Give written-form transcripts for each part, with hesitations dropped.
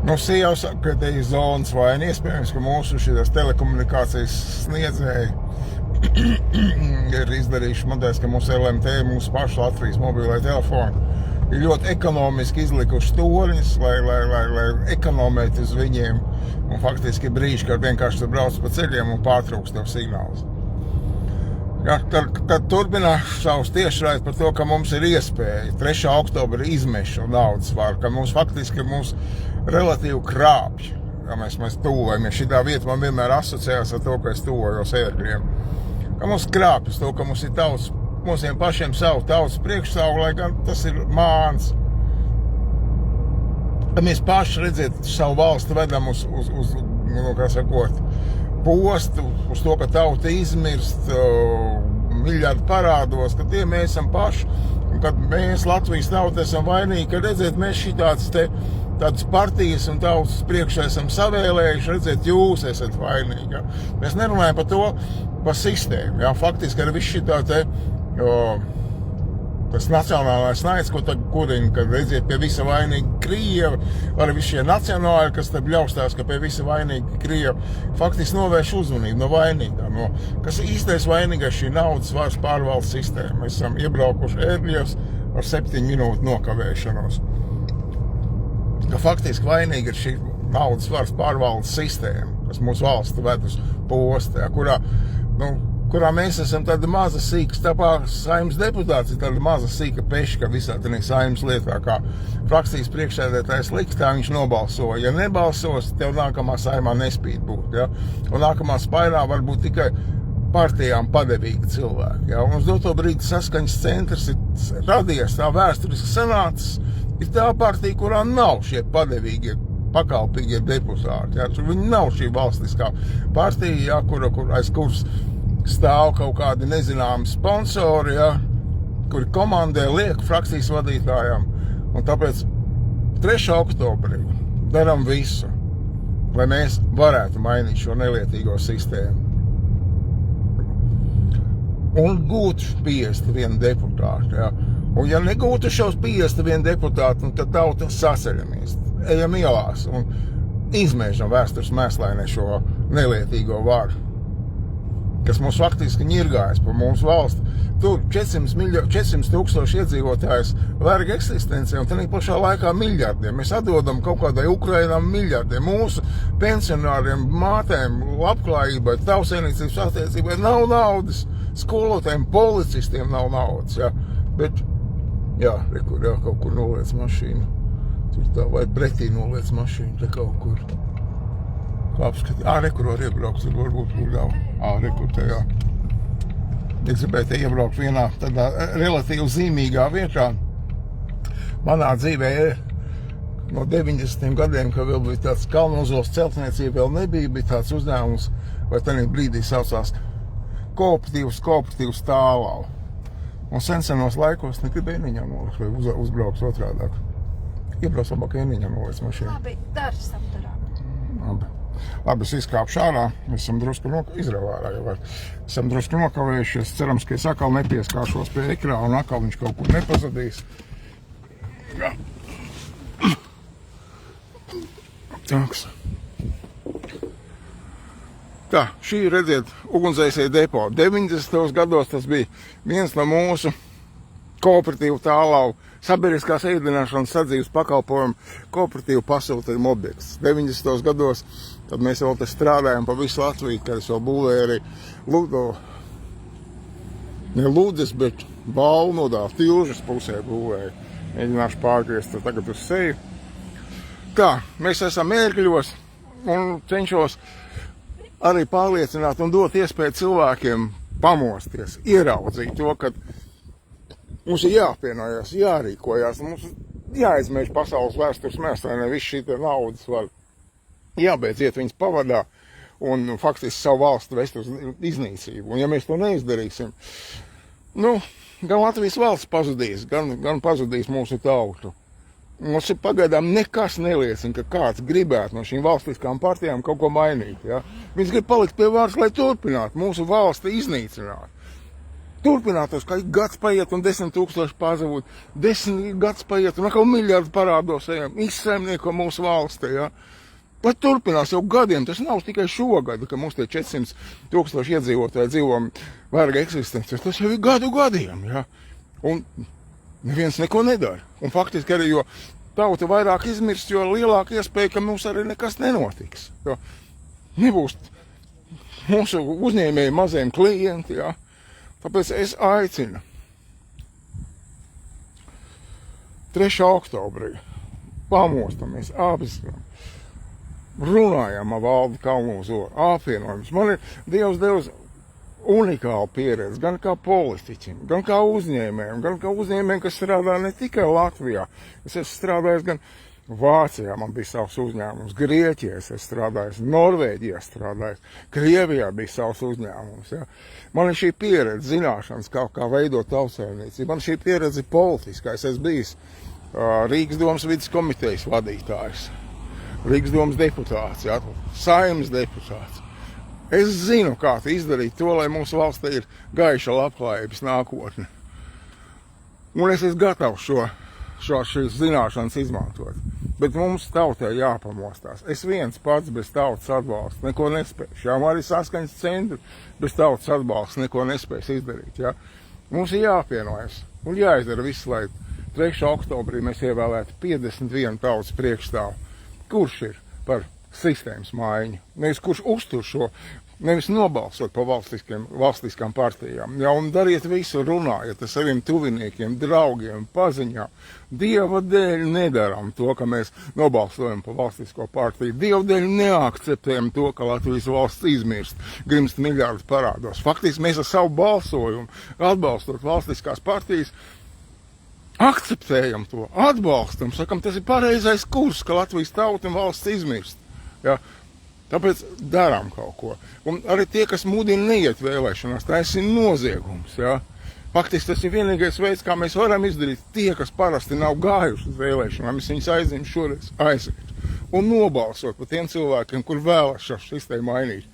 Nu, jau saka, ka te ir zonas vaina. Iespējams, ka mūsu šīs telekomunikācijas sniedzēji ir izdarījuši modeļus, ka mūsu LMT, mūsu pašu Latvijas mobilai telefoni ir ļoti ekonomiski izlikuši torņus, lai ekonomētu uz viņiem. Un faktiski brīži, kad vienkārši tur brauc pa ceļiem un pārtrūkst tev signālus. Ja, tad turpināšu savus tiešraidus par to, ka mums ir iespēja 3. oktobra izmešu naudas varu, ka mums faktiski relatīvi krāpj. Ja mēs tuvojamies. Šitā vieta man vienmēr asociējās ar to, ka es tuvojos ērgļiem. Ka mums krāpjas to, ka mums ir mūsiem pašiem savu tautas priekšstāvu, lai gan tas ir māns. Ka mēs paši, redziet, savu valsti vedam uz kā sakot, postu, uz to, ka tauta izmirst, miljardu parādos, ka tie mēs esam paši, un kad mēs Latvijas tauta esam vainīgi, ka redziet, mēs tādas partijas un tautas priekšā esam savēlējuši, redziet, jūs esat vainīgi. Ja? Mēs nerunājam par to, par sistēmu. Ja? Faktiski ar visu šitā tas nacionālais naids, ko tagad kurina, kad redziet pie visa vainīga Krieva, arī visi šie nacionāļi, kas te bļaustās, ka pie visa vainīga Krieva, faktiski novērš uzmanību no vainīgā. Kas īstais vainīgais šī naudas varas pārvaldes sistēma. Mēs esam iebraukuši ērgļos ar 7 minūtu nokavēšanos. Ka faktiski vainīga ir šī naudas varas pārvaldes sistēma, kas mūsu valsti ved uz postu, kurā mēs esam tāda maza sīka, tāpēc saimnes deputāts ir tāda maza sīka peška visā tādā saimnes lietā, kā frakcijas priekšsēdētājs liks, tā viņš nobalsoja. Ja nebalsos, tev nākamā saimā nespīd būt, ja? Un nākamā spairā var būt tikai partijām padevīgi cilvēki, ja? Un uz doto brīdi Saskaņas centrs ir radies, tā vēsturiski sanācis, ir tā partija, kurā nav šie padevīgie pakalpīgie deputāti, ja? Viņi nav šī valstiskā partija, ja? Kur aiz kuras stāv kaut kādi nezināmi sponsori, ja, kuri komandē liek frakcijas vadītājām. Un tāpēc 3. oktobrī daram visu, lai mēs varētu mainīt šo nelietīgo sistēmu. Un gūtu 51 deputātu. Ja. Un ja negūtu šos 51 deputātu, tad tauta saceļamies, ejam ielās un izmēžam vēstures mēslainē šo nelietīgo varu, kas mums faktiski ņirgājas par mūsu valsti. Tur 400 tūkstoši iedzīvotājs verga eksistencē, un tad pašā laikā miljardiem. Mēs atdodam kaut kādai Ukrainām miljardiem. Mūsu pensionāriem, mātēm, labklājībai, tautsēmniecības attiecībai nav naudas. Skolotājiem, policistiem nav naudas. Ja? Bet, jā, kaut kur noliec mašīnu. Tur tā, vai pretī noliec mašīnu, te kaut kur. Apskatīt, rekur var iebraukt, tur varbūt kur nav. Rekur tajā. Es gribēju te iebraukt vienā tādā relatīvi zīmīgā vietā. Manā dzīvē no 90. gadiem, kad vēl bija tāds Kalnozols celtniecība, vēl nebija, bija tāds uzdevums, vai tādā brīdī saucās kooperatīvs Tālau. Un senos laikos negribēju Eniņam nolikt, vai uzbrauks otrādāk. Iebrauc labāk Eniņam nolikt mašīnu. Labi, dari savu darāmu. Labi, es izkāpšu ārā, esam drusku nokavējušies, cerams, ka es atkal nepieskāršos pie ekrāna un atkal viņš kaut kur nepazudīs. Jā. Tāks. Tā, šī, redziet, ugunsdzēsēju depo. 90. gados tas bija viens no mūsu kooperatīvu Tālau sabiedriskās ēdināšanas sadzīves pakalpojumu kooperatīvu pasūtījumu objekts. 90. gados, tad mēs vēl te strādājam pa visu Latviju, kad es vēl būvēju arī ne Ludzes, bet Valnodā, Tilžas pusē būvēju. Mēģināšu pārgriezt tagad uz seju. Tā, mēs esam ērgļos un cenšos arī pārliecināt un dot iespēju cilvēkiem pamosties, ieraudzīt to, ka mums ir jāapvienojās, jārīkojās, mums jāizmēģ pasaules vēstures mēslainē, viss šī naudas var jābeidz iet viņas pavadā un faktiski savu valstu vest uz iznīcību. Un ja mēs to neizdarīsim, gan Latvijas valsts pazudīs, gan pazudīs mūsu tautu. Mums ir pagaidām nekas neliecina, ka kāds gribētu no šīm valstiskām partijām kaut ko mainīt. Ja? Viņas grib palikt pie varas, lai turpinātu mūsu valsti iznīcināt. turpinātos, ka ik gads paiet un 10 000 pazavūt, 10 gads paiet un atkal miljardi parādos ejam, izsaimnieko mūsu valstī, ja. Lai turpinās jau gadiem, tas nav tikai šogad, ka mums tie 400 000 iedzīvotāji dzīvo vērga eksistences, tas jau ir gadiem, ja. Un neviens neko nedara. Un faktiski arī, jo tauta vairāk izmirst, jo lielāka iespēja, ka mums arī nekas nenotiks. Jo nebūs mūsu uzņēmēji maziem klienti, ja. Tāpēc es aicinu 3. oktobrī pamostamies, apzinām, runājam ar Valdi Kalnozoru, apvienojamies. Man ir Dievs devis unikāla pieredze, gan kā politiķim, gan kā uzņēmējiem, kas strādā ne tikai Latvijā. Es esmu strādājis gan Vācijā, man bija savs uzņēmums, Grieķijā es esmu strādājis, Norvēģijā strādājis, Krievijā bija savs uzņēmums. Ja. Man ir šī pieredze, zināšanas, kā veidot tautsēmniecību. Man šī pieredze politiskā. Es esmu bijis Rīgas domas vides komitejas vadītājs, Rīgas domas deputāts, ja, Saeimas deputāts. Es zinu, kā izdarīt to, lai mūsu valstī ir gaiša labklājības nākotne. Un es esmu gatavs šīs zināšanas izmantot. Bet mums tautai jāpamostās. Es viens pats bez tautas atbalsta neko nespēšu. Jā, arī saskaņas centri bez tautas atbalsta neko nespēs izdarīt. Jā. Mums ir jāapvienojas un jāizdara viss, lai 3. oktobrī mēs ievēlētu 51 tautas priekšstāvu. Kurš ir par sistēmas maiņu? Nevis kurš uztur šo, nevis nobalsot pa valstiskām partijām. Ja, un dariet visu, runājiet ar saviem tuviniekiem, draugiem, paziņām. Dieva dēļ nedaram to, ka mēs nobalsojam pa valstisko partiju. Dieva dēļ neakceptējam to, ka Latvijas valsts izmirst, grimst miljardu parādos. Faktiski mēs ar savu balsojumu, atbalstot valstiskās partijas, akceptējam to, atbalstam, sakam, tas ir pareizais kurs, ka Latvijas tauta un valsts izmirst. Ja? Tāpēc darām kaut ko. Un arī tie, kas mudina neiet vēlēšanās, tas ir noziegums. Ja? Faktiski tas ir vienīgais veids, kā mēs varam izdarīt. Tie, kas parasti nav gājuši uz vēlēšanām, mēs viņus aizņem šoreiz aiziet. Un nobalsot par tiem cilvēkiem, kur vēlas šo sistēmu mainīt.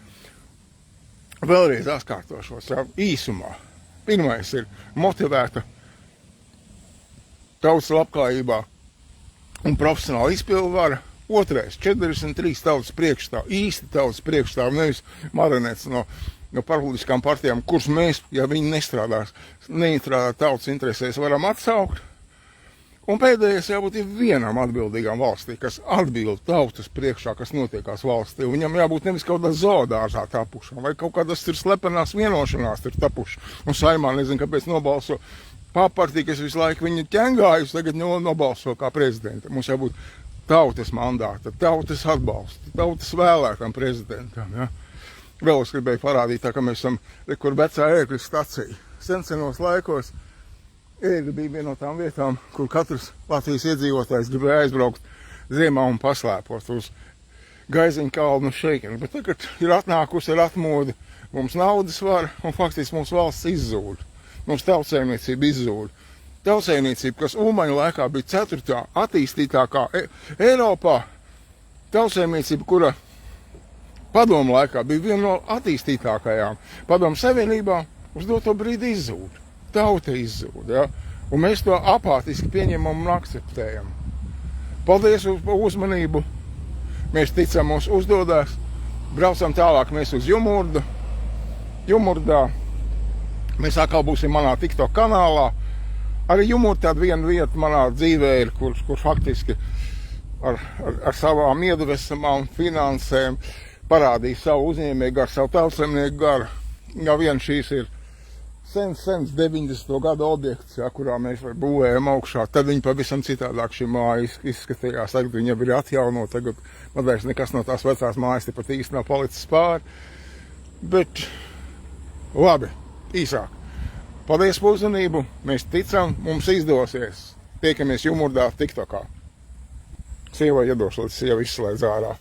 Vēlreiz atkārtošos, ja? Īsumā. Pirmais ir motivēta tautas labklājībā un profesionāla izpildvara. Otrais, 43 tautas priekšstāv, īsti tautas priekšstāv, nevis marionēts no politiskām partijām, kurus mēs, ja viņi nestrādā tautas interesēs, varam atsaukt. Un pēdējais jābūt vienam atbildīgām valstī, kas atbild tautas priekšā, kas notiekās valstī. Viņam jābūt nevis kaut kādā zoodārzā tapušam, vai kaut kādas ir slepenās vienošanās ir tapuši. Un Saeimā nezinu, kāpēc nobalso papartī, kas visu laiku viņu ķengājusi, tagad nobalso kā prezidenta. Mums jābūt tautas mandāta, tautas atbalsta, tautas vēlētam prezidentam. Ja? Vēl es gribēju parādīt, tā, ka mēs esam, kur vecā ēkļu stacija. Senos laikos ēkļi bija viena no tām vietām, kur katrs Latvijas iedzīvotājs gribēja aizbraukt ziemā un paslēpot uz Gaiziņu kalnu šeikeni. Bet tagad ir atnākusi ar atmodi, mums naudas var un faktiski mūsu valsts izzūd. Mums tautsēmniecība izzūd. Tautsēmniecība, kas Ulmaņa laikā bija 4. attīstītākā Eiropā, tautsēmniecība, kura padomu laikā bija viena no attīstītākajām. Padomu savienībā uz doto brīdi izzūd. Tauta izzūd, ja? Un mēs to apātiski pieņemam un akceptējam. Paldies par uzmanību. Mēs ticam, mums uzdodās. Braucam tālāk mēs uz Jumurdu. Jumurdā mēs atkal būsim manā TikTok kanālā. Arī Jumurda tāda viena vieta manā dzīvē ir, kur faktiski ar savām iedvesmām, finansēm parādīja savu uzņēmēju garu, savu tautsemnieku garu. Jau vien šīs ir sens 90. gada objekts, ja, kurā mēs būvējam augšā. Tad viņi pavisam citādāk šī māja izskatījās. Tagad viņa ir atjaunot, tagad man vairs nekas no tās vecās mājas tepat īsti nav palicis pāri. Bet labi, īsāk. Paldies par uzmanību, mēs ticam, mums izdosies. Tiekamies Jumurdā, TikTokā. Sievai iedošu, lai sieva izslēdz ārā.